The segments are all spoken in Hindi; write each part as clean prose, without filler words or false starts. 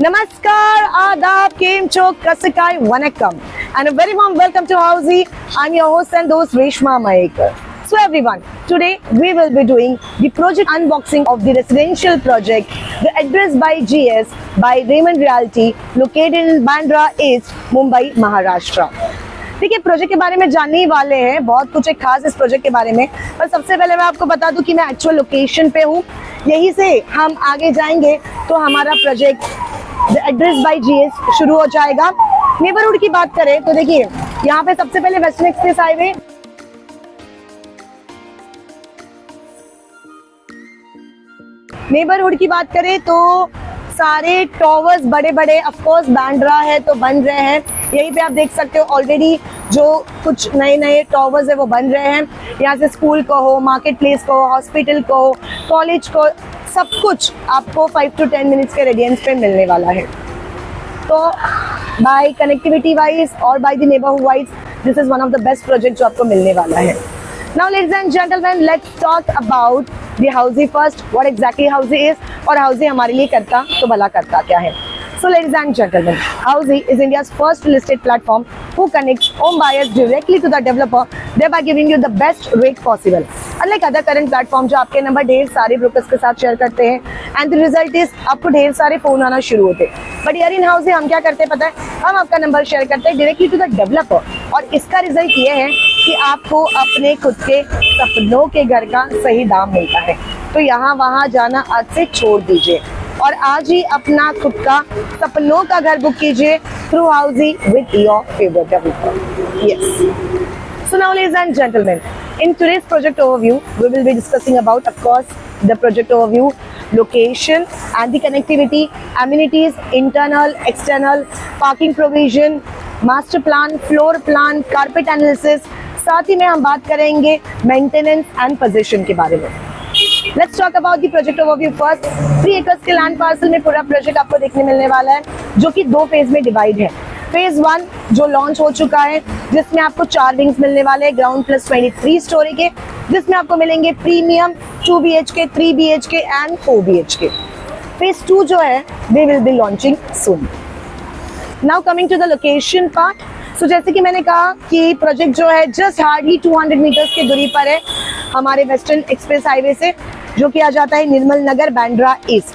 Namaskar, Adab, Kem Chok, Kasikai, Vanakkam, and a very warm welcome to Housey. I'm your host and host Reshma Maekar. So everyone, today we will be doing the project unboxing of the residential project, The Address by GS by Raymond Realty, located in Bandra East, Mumbai, Maharashtra. देखिए, प्रोजेक्ट के बारे में जानने ही वाले हैं, बहुत कुछ है खास इस प्रोजेक्ट के बारे में। पर सबसे पहले मैं आपको बता दूं कि मैं एक्चुअल लोकेशन पे हूँ, यहीं से हम आगे जाएंगे तो हमारा project the address by GS शुरू हो जाएगा। नेबरहुड की बात करें तो देखिए, यहाँ पे सबसे पहले वेस्टर्न एक्सप्रेस हाईवे, नेबरहुड की बात करें तो सारे टॉवर्स बड़े बड़े, ऑफकोर्स बैंड्रा है तो बन रहे हैं। यहीं पे आप देख सकते हो ऑलरेडी जो कुछ नए नए टॉवर्स है वो बन रहे हैं। यहाँ से स्कूल को हो, मार्केट प्लेस को, हॉस्पिटल को, कॉलेज को, सब कुछ आपको 5 to 10 मिनट्स के रेडियंस पे मिलने वाला है। तो बाय कनेक्टिविटी वाइज और by the neighbourhood wise, this is one of the best project जो आपको मिलने वाला है। Now ladies and gentlemen, let's talk about the Housey first. What exactly Housey is और Housey हमारे लिए करता तो भला करता क्या है। So ladies and gentlemen, Housey is India's first real estate platform who connects home buyers directly to the developer, thereby giving you the best rate possible. Unlike other current platform जो आपके नंबर ढेर सारे ब्रोकर्स के साथ शेयर करते हैं, and the result is आपको ढेर सारे फोन आना शुरू होते हैं। But here in Housey हम क्या करते हैं पता है, हम आपका नंबर शेयर करते हैं डायरेक्टली टू द डेवलपर, और इसका रिजल्ट ये है कि आपको अपने खुद के सपनों के घर का सही दाम मिलता है। तो यहाँ वहाँ जाना आज से छोड़ दीजिए और आज ही अपना खुद का सपनों का घर बुक कीजिए through Housey with your favorite developer. Yes. So now ladies and gentlemen, in today's project overview, we will be discussing about, of course, the project overview, location and the connectivity, amenities, internal, external, parking provision, master plan, floor plan, carpet analysis, साथ ही में हम बात करेंगे मेंटेनेंस एंड पोजीशन के बारे में। Let's talk about the project overview first. 3 acres के लैंड पार्सल में पूरा प्रोजेक्ट आपको देखने मिलने वाला है, जो कि 2 फेज में डिवाइड है। फेज 1 जो लॉन्च हो चुका है, जिसमें आपको 4 विंग्स मिलने वाले हैं, ग्राउंड प्लस 23 स्टोरी के, जिसमें आपको मिलेंगे premium 2 BHK, 3 BHK and 4 BHK। Phase 2 जो है, they will be launching soon. Now coming to the location part. So जैसे कि मैंने कहा कि प्रोजेक्ट जो है जस्ट हार्डली 200 मीटर्स की दूरी पर है हमारे वेस्टर्न एक्सप्रेस हाईवे से, जो कि आ जाता है निर्मल नगर, बांद्रा ईस्ट,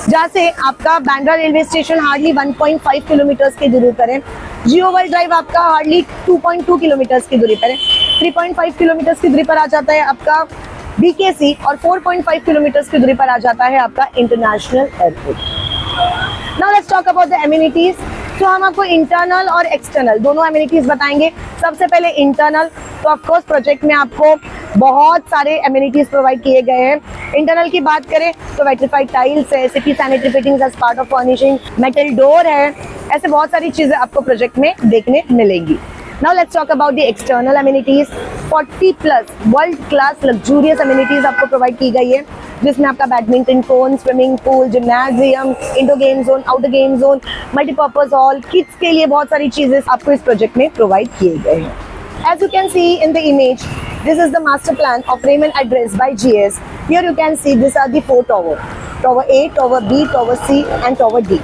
जहाँ से आपका Bandra railway station hardly 1.5 kilometres की दूरी पर है। जियो वर्ल्ड ड्राइव आपका हार्डली 2.2 किलोमीटर्स की दूरी पर है। 3.5 किलोमीटर्स की दूरी पर आ जाता है आपका BKC और 4.5 किलोमीटर्स की दूरी पर आ जाता है आपका international airport. Now let's talk about the amenities. तो हम आपको इंटरनल और एक्सटर्नल दोनों एमिनिटीज बताएंगे। सबसे पहले इंटरनल, तो ऑफकोर्स प्रोजेक्ट में आपको बहुत सारे एमिनिटीज प्रोवाइड किए गए हैं। इंटरनल की बात करें तो वेट्रीफाइड टाइल्स है, city sanitary fittings as part of furnishing, metal door है, ऐसे बहुत सारी चीजें आपको प्रोजेक्ट में देखने मिलेंगी। Now let's talk about the external amenities. 40+ world class luxurious amenities आपको प्रोवाइड की गई है, जिसमें आपका badminton court, swimming pool, gymnasium, indoor game zone, outdoor game zone, multipurpose hall, kids के लिए बहुत सारी चीजें आपको इस प्रोजेक्ट में प्रोवाइड किए गए हैं। As you can see in the image, this is the master plan of Raymond Address by GS. Here you can see these are the 4 towers: Tower A, Tower B, Tower C, and Tower D.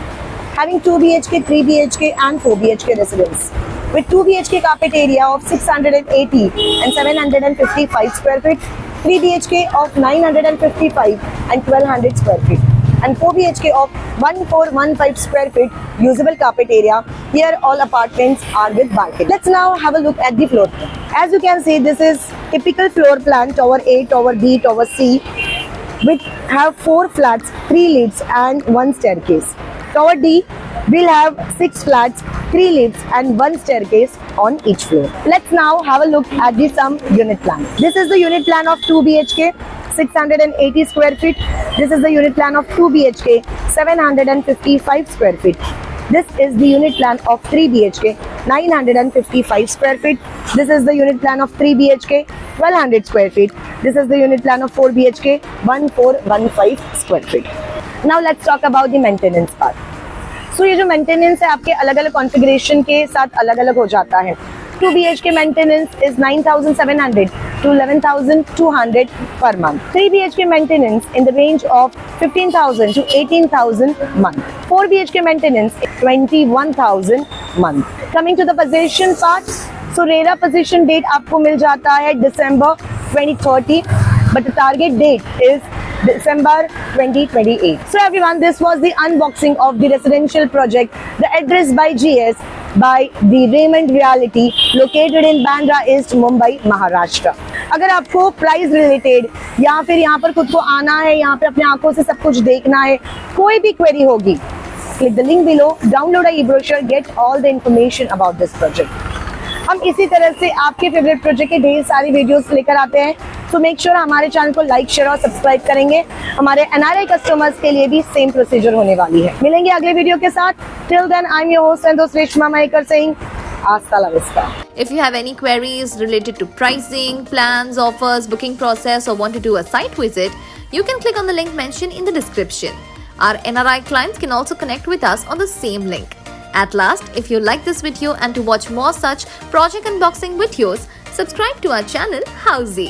Having 2 BHK, 3 BHK, and 4 BHK residence. With 2 BHK carpet area of 680 and 755 square feet, 3 BHK of 955 and 1200 square feet, and 4 BHK of 1415 square feet usable carpet area. Here all apartments are with balcony. Let's now have a look at the floor plan. As you can see, this is typical floor plan, Tower A, Tower B, Tower C, which have 4 flats, 3 lifts and 1 staircase. Tower D will have 6 flats, 3 lifts and 1 staircase on each floor. Let's now have a look at the some unit plan. This is the unit plan of 2 BHK, 680 square feet. This is the unit plan of 2 BHK, 755 square feet. This is the unit plan of 3 BHK, 955 square feet. This is the unit plan of 3 BHK, 1200 square feet. This is the unit plan of 4 BHK, 1415 square feet. Now let's talk about the maintenance part. So ये जो मेंटेनेंस है आपके अलग अलग कॉन्फ़िगरेशन के साथ अलग अलग हो जाता है। 2 BHK maintenance is 9700 to 11,200 per month. 3 BHK maintenance in the range of 15,000 to 18,000 month. 4 BHK maintenance 21,000 month. Coming to the possession part, so RERA possession date आपको मिल जाता है December 2030, but the target date is December 2028. So everyone, this was the unboxing of the residential project, the address by GS by the Raymond Realty located in Bandra East, Mumbai, Maharashtra. अगर आपको प्राइस रिलेटेड या फिर यहाँ पर खुद को आना है, यहाँ पे अपने आंखों से सब कुछ देखना है, कोई भी क्वेरी होगी, click the link below, download a e-brochure, get all the information about this project. हम इसी तरह से आपके फेवरेट प्रोजेक्ट के ढेर सारी वीडियोस लेकर आते हैं, तो मेक श्योर हमारे चैनल को लाइक, शेयर और सब्सक्राइब करेंगे. हमारे एनआरआई कस्टमर्स के लिए भी सेम प्रोसीजर होने वाली है. मिलेंगे अगले वीडियो के साथ. Till then I am your host and दोस्त Reshma Mayekar Singh. Hasta la vista. If you have any queries related to pricing, plans, offers, booking process, or want to do a site visit, you can click on the link mentioned in the description. Our NRI clients can also connect with us on the same link. At last, if you like this video and to watch more such project unboxing videos, subscribe to our channel Housey.